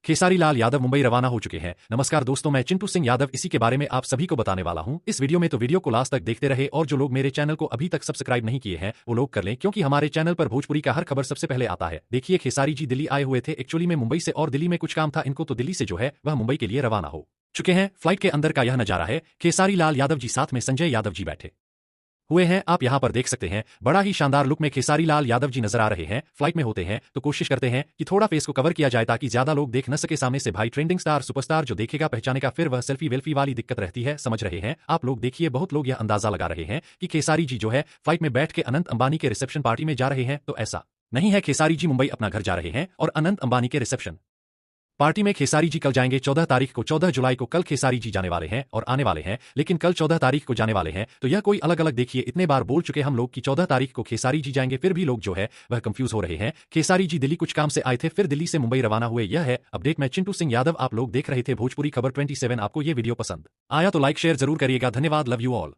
खेसारी लाल यादव मुंबई रवाना हो चुके हैं। नमस्कार दोस्तों, मैं चिंटू सिंह यादव इसी के बारे में आप सभी को बताने वाला हूं। इस वीडियो में तो वीडियो को लास्ट तक देखते रहे और जो लोग मेरे चैनल को अभी तक सब्सक्राइब नहीं किए हैं वो लोग कर लें, क्योंकि हमारे चैनल पर भोजपुरी का हर खबर सबसे पहले आता है। देखिए, खेसारी जी दिल्ली आए हुए थे एक्चुअली में मुंबई से, और दिल्ली में कुछ काम था इनको, तो दिल्ली से जो है वह मुंबई के लिए रवाना हो चुके हैं। फ्लाइट के अंदर का यह नजारा है। खेसारी लाल यादव जी साथ में संजय यादव जी बैठे हुए हैं, आप यहां पर देख सकते हैं। बड़ा ही शानदार लुक में खेसारी लाल यादव जी नजर आ रहे हैं। फ्लाइट में होते हैं तो कोशिश करते हैं कि थोड़ा फेस को कवर किया जाए ताकि ज्यादा लोग देख न सके सामने से। भाई ट्रेंडिंग स्टार सुपरस्टार जो देखेगा पहचानेगा, फिर वह सेल्फी वेल्फी वाली दिक्कत रहती है, समझ रहे हैं आप लोग। देखिए, बहुत लोग यह अंदाजा लगा रहे हैं कि खेसारी जी जो है फ्लाइट में बैठ के अनंत अंबानी के रिसेप्शन पार्टी में जा रहे हैं, तो ऐसा नहीं है। खेसारी जी मुंबई अपना घर जा रहे हैं और अनंत अंबानी के रिसेप्शन पार्टी में खेसारी जी कल जाएंगे 14 तारीख को। 14 जुलाई को कल खेसारी जी जाने वाले हैं और आने वाले हैं, लेकिन कल 14 तारीख को जाने वाले हैं, तो यह कोई अलग अलग। देखिए, इतने बार बोल चुके हम लोग कि 14 तारीख को खेसारी जी जाएंगे, फिर भी लोग जो है वह कंफ्यूज हो रहे हैं। खेसारी जी दिल्ली कुछ काम से आए थे, फिर दिल्ली से मुंबई रवाना हुए। यह है अपडेट। मैं चिंटू सिंह यादव, आप लोग देख रहे थे भोजपुरी खबर 27। आपको ये वीडियो पसंद आया तो लाइक शेयर जरूर करिएगा। धन्यवाद, लव यू ऑल।